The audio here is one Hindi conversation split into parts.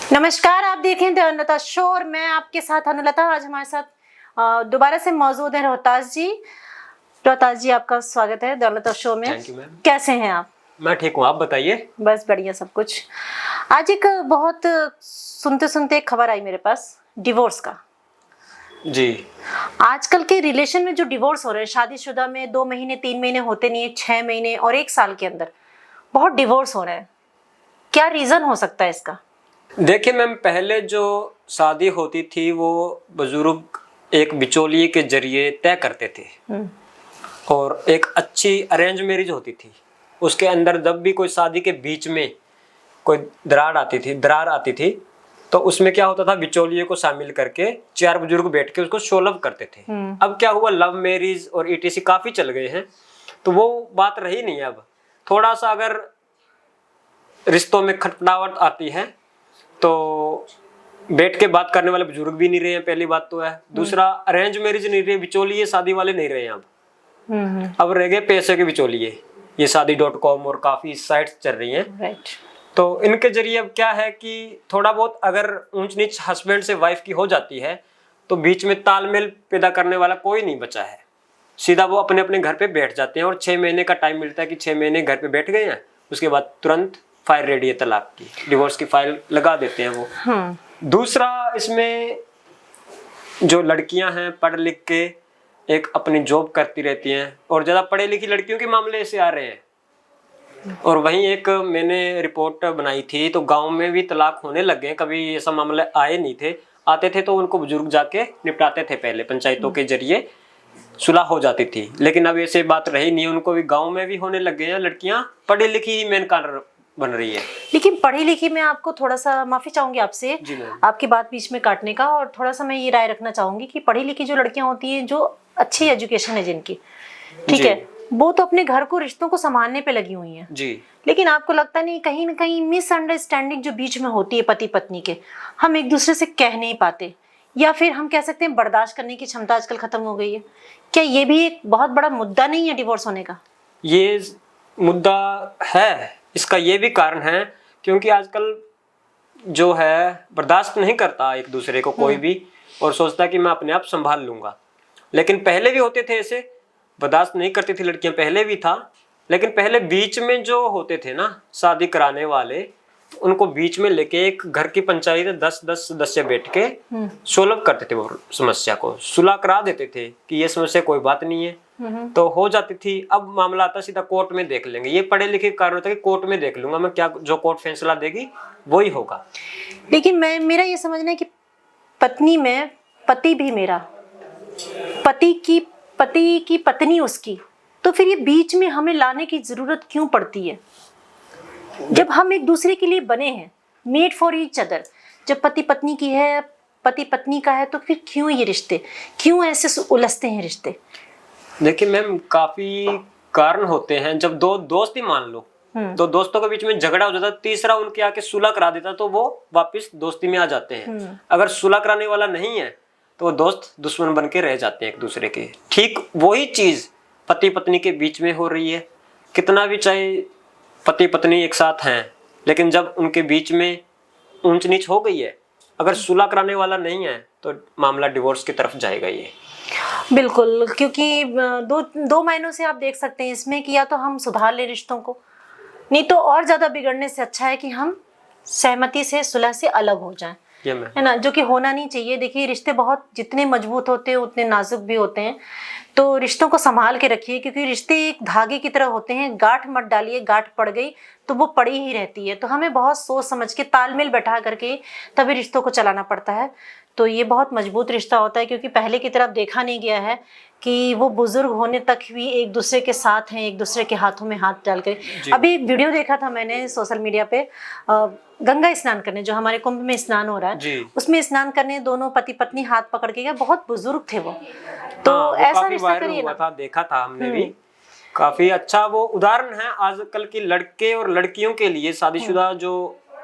नमस्कार, आप देखें द अनुलता शो और मैं आपके साथ अनुलता। आज हमारे साथ दोबारा से मौजूद है रोहतास जी। रोहतास जी, आपका स्वागत है द अनुलता शो में। Thank you ma'am. कैसे हैं आप? मैं ठीक हूँ, आप बताइए। बस बढ़िया सब कुछ। आज एक बहुत सुनते सुनते एक खबर आई मेरे पास, डिवोर्स का। जी। आजकल के रिलेशन में जो डिवोर्स हो रहे हैं, शादीशुदा में 2 महीने 3 महीने होते नहीं है, 6 महीने और 1 साल के अंदर बहुत डिवोर्स हो रहे हैं। क्या रीजन हो सकता है इसका? देखिए मैम, पहले जो शादी होती थी वो बुजुर्ग एक बिचौलिए के जरिए तय करते थे और एक अच्छी अरेंज मैरिज होती थी। उसके अंदर जब भी कोई शादी के बीच में कोई दरार आती थी तो उसमें क्या होता था, बिचौलिए को शामिल करके 4 बुजुर्ग बैठ के उसको सोलव करते थे। अब क्या हुआ, लव मैरिज और ईटीसी काफी चल गए हैं तो वो बात रही नहीं। अब थोड़ा सा अगर रिश्तों में खटपटाहट आती है तो बैठ के बात करने वाले बुजुर्ग भी नहीं रहे हैं, पहली बात तो है। दूसरा, अरेंज मैरिज नहीं रहे, बिचौलिए शादी वाले नहीं रहे हैं। अब रह गए पैसे के बिचौलिए, ये शादी.com और काफी साइट्स चल रही हैं। राइट। तो इनके जरिए अब क्या है कि थोड़ा बहुत अगर ऊंच नीच हस्बैंड से वाइफ की हो जाती है तो बीच में तालमेल पैदा करने वाला कोई नहीं बचा है। सीधा वो अपने अपने घर पे बैठ जाते हैं और 6 महीने का टाइम मिलता है कि 6 महीने घर पे बैठ गए हैं, उसके बाद तुरंत फाइल रेडी है तलाक की, डिवोर्स की फाइल लगा देते हैं वो। दूसरा, इसमें जो लड़कियां हैं पढ़ लिख के एक अपनी जॉब करती रहती हैं और ज्यादा पढ़े लिखी लड़कियों के मामले ऐसे आ रहे हैं। और वहीं एक मैंने रिपोर्ट बनाई थी तो गांव में भी तलाक होने लग गए। कभी ऐसा मामले आए नहीं थे, आते थे तो उनको बुजुर्ग जाके निपटाते थे, पहले पंचायतों के जरिए सुलह हो जाती थी। लेकिन अब ऐसे बात रही नहीं, उनको भी गांव में भी होने लग गए हैं। लड़कियां पढ़ी लिखी ही मेन कारण बन रही है। लेकिन पढ़ी लिखी में आपको थोड़ा सा माफी चाहूंगी आपसे, आपकी बात बीच में काटने का, और थोड़ा सा मैं ये राय रखना चाहूंगी कि पढ़ी लिखी जो लड़कियां होती हैं, जो अच्छी एजुकेशन है जिनकी, ठीक है, वो तो अपने घर को, रिश्तों को संभालने पे लगी हुई हैं जी। लेकिन आपको लगता नहीं कहीं ना कहीं मिसअंडरस्टैंडिंग जो बीच में होती है पति पत्नी के, हम एक दूसरे से कह नहीं पाते, या फिर हम कह सकते हैं बर्दाश्त करने की क्षमता आजकल खत्म हो गई है? क्या ये भी एक बहुत बड़ा मुद्दा नहीं है डिवोर्स होने का? ये मुद्दा है, इसका ये भी कारण है क्योंकि आजकल जो है बर्दाश्त नहीं करता एक दूसरे को कोई भी, और सोचता है कि मैं अपने आप संभाल लूंगा। लेकिन पहले भी होते थे ऐसे, बर्दाश्त नहीं करती थी लड़कियां, पहले भी था। लेकिन पहले बीच में जो होते थे ना शादी कराने वाले, उनको बीच में लेके एक घर की पंचायत 10-10 सदस्य बैठ के सोल्व करते थे, वो समस्या को सुलह करा देते थे कि ये समस्या कोई बात नहीं है, तो हो जाती थी। अब मामला आता सीधा कोर्ट में देख लेंगे, ये पढ़े लिखे कारण होता है कि कोर्ट में देख लूंगा मैं, क्या जो कोर्ट फैसला देगी वही होगा। लेकिन मेरा ये समझना है कि पत्नी में पति भी मेरा, पति की पत्नी उसकी, तो फिर ये बीच में हमें लाने की जरूरत क्यों पड़ती है? जब हम एक दूसरे के लिए बने हैं, मेड फॉर ईच अदर, जब पति पत्नी की है, पति पत्नी का है, तो फिर क्यों ये रिश्ते, क्यों ऐसे उलझते हैं रिश्ते? देखिए मैम, काफी कारण होते हैं। जब 2 दोस्त ही मान लो, तो दोस्तों के बीच में झगड़ा हो जाता, तीसरा उनके आके सुलह करा देता तो वो वापस दोस्ती में आ जाते हैं। अगर सुलह कराने वाला नहीं है तो वो दोस्त दुश्मन बन के रह जाते हैं एक दूसरे के। ठीक वही चीज पति पत्नी के बीच में हो रही है। कितना भी चाहे पति पत्नी एक साथ हैं, लेकिन जब उनके बीच में ऊंच नीच हो गई है, अगर सुलह कराने वाला नहीं है तो मामला डिवोर्स की तरफ जाएगा ये। बिल्कुल, क्योंकि दो महीनों से आप देख सकते हैं इसमें कि या तो हम सुधार ले रिश्तों को, नहीं तो और ज्यादा बिगड़ने से अच्छा है कि हम सहमति से, सुलह से अलग हो जाएं, है ना, जो कि होना नहीं चाहिए। देखिए, रिश्ते बहुत जितने मजबूत होते हैं उतने नाजुक भी होते हैं, तो रिश्तों को संभाल के रखिए, क्योंकि रिश्ते एक धागे की तरह होते हैं। गांठ मत डालिए, गांठ पड़ गई तो वो पड़ी ही रहती है। तो हमें बहुत सोच समझ के, तालमेल बैठा करके तभी रिश्तों को चलाना पड़ता है। तो ये बहुत मजबूत रिश्ता होता है, क्योंकि पहले की तरफ देखा नहीं गया है कि वो बुजुर्ग होने तक भी एक दूसरे के साथ हैं, एक दूसरे के हाथों में हाथ डाल कर। अभी एक वीडियो देखा था मैंने सोशल मीडिया पे, गंगा स्नान करने, जो हमारे कुंभ में स्नान हो रहा है, उसमें स्नान करने दोनों पति पत्नी हाथ पकड़ के गए, बहुत बुजुर्ग थे वो। तो ऐसा रिश्ता करिए ना। देखा था हमने भी, काफी अच्छा वो उदाहरण है आजकल की लड़के और लड़कियों के लिए। शादीशुदा जो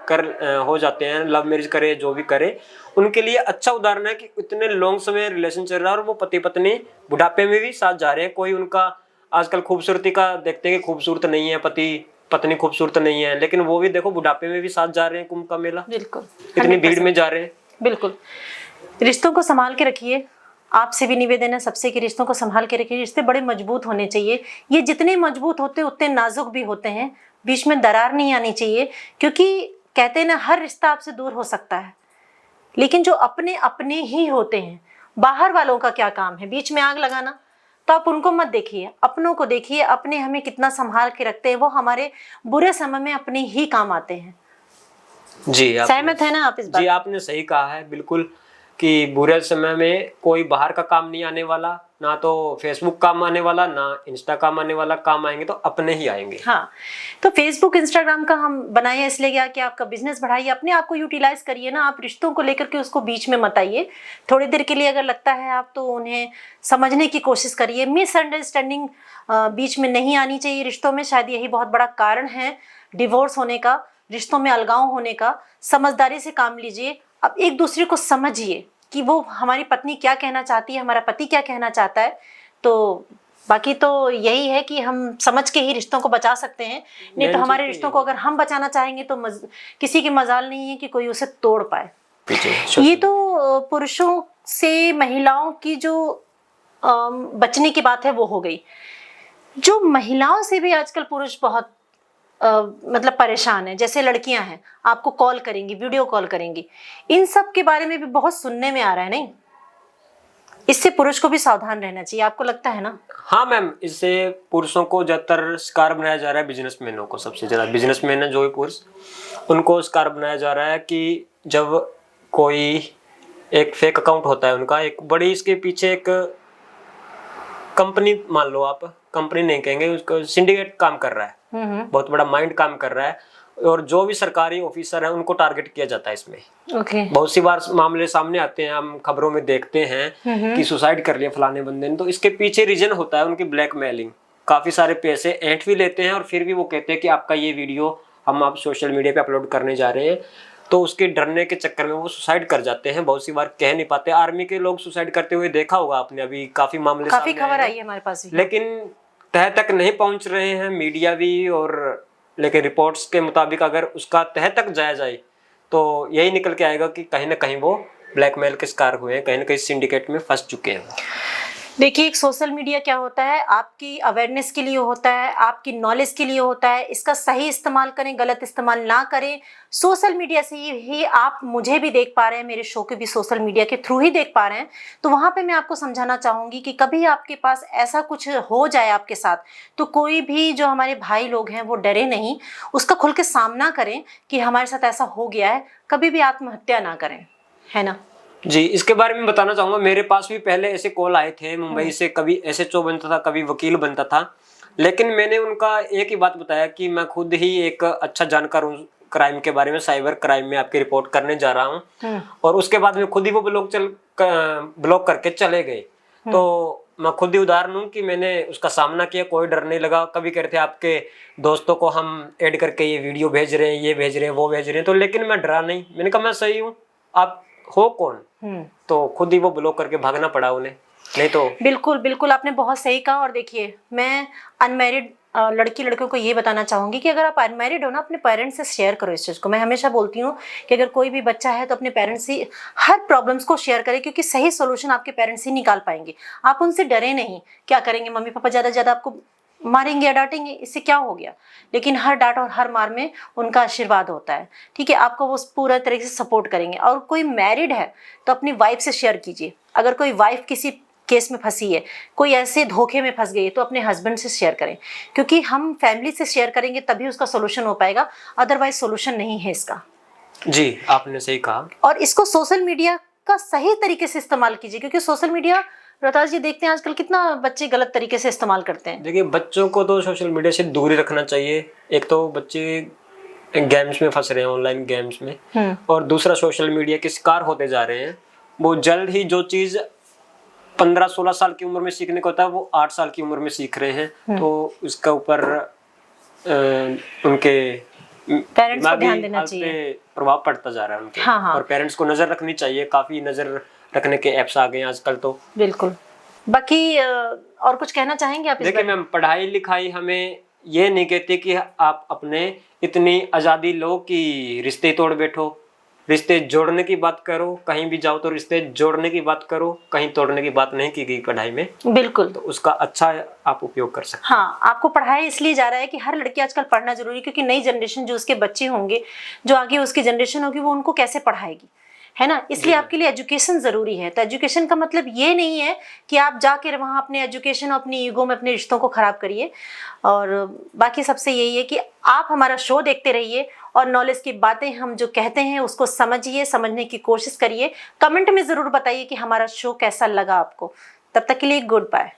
हो जाते हैं, लव मैरिज करे, जो भी करे, उनके लिए अच्छा उदाहरण है कि इतने लॉन्ग समय रिलेशन चल रहा है और वो पति पत्नी बुढ़ापे में भी साथ जा रहे हैं। कोई उनका आजकल खूबसूरती का देखते हैं कि खूबसूरत नहीं है पति, पत्नी खूबसूरत नहीं है, लेकिन वो भी देखो बुढ़ापे में भी साथ जा रहे हैं कुंभ का मेला, बिल्कुल इतनी भीड़ में जा रहे हैं। बिल्कुल। रिश्तों को संभाल के रखिए, आपसे भी निवेदन है सबसे कि रिश्तों को संभाल के रखिए। रिश्ते बड़े मजबूत होने चाहिए, ये जितने मजबूत होते उतने नाजुक भी होते हैं। बीच में दरार नहीं आनी चाहिए, क्योंकि कहते हैं ना, हर रिश्ता आपसे दूर हो सकता है, लेकिन जो अपने अपने ही होते हैं, बाहर वालों का क्या काम है बीच में आग लगाना। तो आप उनको मत देखिए, अपनों को देखिए। अपने हमें कितना संभाल के रखते हैं, वो हमारे बुरे समय में अपने ही काम आते हैं। जी, सहमत है ना आप इस बात? जी, आपने सही कहा है बिल्कुल, कि बुरे समय में कोई बाहर का काम नहीं आने वाला, ना तो फेसबुक काम आने वाला, ना इंस्टा काम आने वाला। काम आएंगे तो अपने ही आएंगे। हाँ, तो फेसबुक इंस्टाग्राम का हम बनाए इसलिए क्या कि आपका बिजनेस बढ़ाइए, अपने आप को यूटिलाइज करिए ना। आप रिश्तों को लेकर के उसको बीच में मत आइए। थोड़ी देर के लिए अगर लगता है आप, तो उन्हें समझने की कोशिश करिए। मिसअंडरस्टैंडिंग बीच में नहीं आनी चाहिए रिश्तों में। शायद यही बहुत बड़ा कारण है डिवोर्स होने का, रिश्तों में अलगाव होने का। समझदारी से काम लीजिए। अब एक दूसरे को समझिए कि वो हमारी पत्नी क्या कहना चाहती है, हमारा पति क्या कहना चाहता है। तो बाकी तो यही है कि हम समझ के ही रिश्तों को बचा सकते हैं। नहीं तो हमारे रिश्तों को अगर हम बचाना चाहेंगे तो किसी की मजाल नहीं है कि कोई उसे तोड़ पाए। ये तो पुरुषों से महिलाओं की जो बचने की बात है वो हो गई। जो महिलाओं से भी आजकल पुरुष बहुत मतलब परेशान है। जैसे लड़कियां हैं, आपको कॉल करेंगी, वीडियो कॉल करेंगी, इन सब के बारे में भी बहुत सुनने में आ रहा है। नहीं, इससे पुरुष को भी सावधान रहना चाहिए, आपको लगता है ना? हाँ मैम, इससे पुरुषों को ज्यादातर शिकार बनाया जा रहा है, बिजनेसमैनों को सबसे ज्यादा। बिजनेसमैन है जो भी पुरुष, उनको शिकार बनाया जा रहा है कि जब कोई एक फेक अकाउंट होता है उनका, एक बड़ी इसके पीछे एक कंपनी, मान लो आप, कंपनी नहीं कहेंगे उसको, सिंडिकेट काम कर रहा है, बहुत बड़ा माइंड काम कर रहा है, और जो भी सरकारी ऑफिसर है उनको टारगेट किया जाता है इसमें। बहुत सी बार मामले सामने आते हैं, हम खबरों में देखते हैं कि सुसाइड कर लिया फलाने बंदे ने। तो इसके पीछे रीजन होता है उनकी ब्लैकमेलिंग। काफी सारे पैसे ऐंठ भी लेते हैं, और फिर भी वो कहते हैं कि आपका ये वीडियो हम आप सोशल मीडिया पे अपलोड करने जा रहे हैं। तो उसके डरने के चक्कर में वो सुसाइड कर जाते हैं। बहुत सी बार कह नहीं पाते। आर्मी के लोग सुसाइड करते हुए देखा होगा आपने, अभी काफी मामले, काफी खबर आई है हमारे पास भी। लेकिन तह तक नहीं पहुंच रहे हैं मीडिया भी। और लेकिन रिपोर्ट्स के मुताबिक अगर उसका तह तक जाया जाए तो यही निकल के आएगा कि कहीं ना कहीं वो ब्लैकमेल के शिकार हुए हैं, कहीं ना कहीं सिंडिकेट में फंस चुके हैं। देखिए, एक सोशल मीडिया क्या होता है, आपकी अवेयरनेस के लिए होता है, आपकी नॉलेज के लिए होता है। इसका सही इस्तेमाल करें, गलत इस्तेमाल ना करें। सोशल मीडिया से ही आप मुझे भी देख पा रहे हैं, मेरे शो के भी सोशल मीडिया के थ्रू ही देख पा रहे हैं। तो वहाँ पे मैं आपको समझाना चाहूँगी कि कभी आपके पास ऐसा कुछ हो जाए आपके साथ, तो कोई भी जो हमारे भाई लोग हैं वो डरे नहीं, उसका खुल के सामना करें कि हमारे साथ ऐसा हो गया है। कभी भी आत्महत्या ना करें, है ना? जी, इसके बारे में बताना चाहूंगा। मेरे पास भी पहले ऐसे कॉल आए थे मुंबई से, कभी एसएचओ बनता था, कभी वकील बनता था। लेकिन मैंने उनका एक ही बात बताया कि मैं खुद ही एक अच्छा जानकार हूँ क्राइम के बारे में, साइबर क्राइम में आपकी रिपोर्ट करने जा रहा हूँ। और उसके बाद में खुद ही वो ब्लॉक करके चले गए। तो मैं खुद ही उदाहरण हूँ कि मैंने उसका सामना किया, कोई डर नहीं लगा। कभी कहते आपके दोस्तों को हम ऐड करके ये वीडियो भेज रहे हैं, ये भेज रहे हैं, वो भेज रहे हैं, तो लेकिन मैं डरा नहीं। मैंने कहा मैं सही हूँ, आप हो कौन? तो खुद ही वो ब्लॉक करके भागना पड़ा उन्हें, नहीं तो। बिल्कुल बिल्कुल, आपने बहुत सही कहा। और देखिए, मैं अनमैरिड लड़कियों को ये बताना चाहूंगी कि अगर आप अनमैरिड हो ना, अपने पेरेंट्स से शेयर करो इस चीज़ को। मैं हमेशा बोलती हूँ कि अगर कोई भी बच्चा है तो अपने पेरेंट्स से हर प्रॉब्लम्स को शेयर करें, क्योंकि सही सोल्यूशन आपके पेरेंट्स ही निकाल पाएंगे। आप उनसे डरे नहीं। क्या करेंगे मम्मी पापा, ज़्यादा से ज़्यादा आपको मारेंगे या डांटेंगे, इससे क्या हो गया? लेकिन हर डांट और हर मार में उनका आशीर्वाद होता है। ठीक है, आपको वो पूरा तरीके से सपोर्ट करेंगे। और कोई मैरिड है तो अपनी वाइफ से शेयर कीजिए। अगर कोई वाइफ किसी केस में फंसी है, कोई ऐसे धोखे में फंस गई है, तो अपने हस्बैंड से शेयर करें, क्योंकि हम फैमिली से शेयर करेंगे तभी उसका सोल्यूशन हो पाएगा। अदरवाइज सोल्यूशन नहीं है इसका। जी, आपने सही कहा। और इसको सोशल मीडिया का सही तरीके से इस्तेमाल कीजिए, क्योंकि सोशल मीडिया, रोहतास जी, देखते हैं आजकल कितना बच्चे गलत तरीके से इस्तेमाल करते हैं। देखिए, बच्चों को तो सोशल मीडिया से दूर ही रखना चाहिए। एक तो बच्चे गेम्स में फंस रहे हैं, ऑनलाइन गेम्स में, और दूसरा सोशल मीडिया के शिकार होते जा रहे हैं। वो जल्द ही जो चीज 15-16 साल की उम्र में सीखने को होता है, वो 8 साल की उम्र में सीख रहे हैं। तो इसका ऊपर उनके पेरेंट्स को ध्यान देना चाहिए, प्रभाव पड़ता जा रहा है उनके। हाँ। और पेरेंट्स को नजर रखनी चाहिए। काफी नजर रखने के ऐप्स आ गए हैं आजकल तो। बिल्कुल। बाकी और कुछ कहना चाहेंगे आप? देखिए मैम, पढ़ाई लिखाई हमें ये नहीं कहते कि आप अपने इतनी आज़ादी लो कि रिश्ते तोड़ बैठो। रिश्ते जोड़ने की बात करो, कहीं भी जाओ तो रिश्ते जोड़ने की बात करो, कहीं तोड़ने की बात नहीं की गई पढ़ाई में। बिल्कुल। तो उसका अच्छा आप उपयोग कर सकते हाँ, आपको पढ़ाया इसलिए जा रहा है कि हर लड़की आजकल पढ़ना जरूरी है, क्योंकि नई जनरेशन जो उसके बच्चे होंगे, जो आगे उसकी जनरेशन होगी, वो उनको कैसे पढ़ाएगी, है ना। इसलिए आपके लिए एजुकेशन जरूरी है। तो एजुकेशन का मतलब ये नहीं है कि आप जाकर वहाँ अपने एजुकेशन और अपनी ईगो में अपने रिश्तों को खराब करिए। और बाकी सबसे यही है कि आप हमारा शो देखते रहिए और नॉलेज की बातें हम जो कहते हैं उसको समझिए, समझने की कोशिश करिए। कमेंट में जरूर बताइए कि हमारा शो कैसा लगा आपको। तब तक के लिए गुड बाय।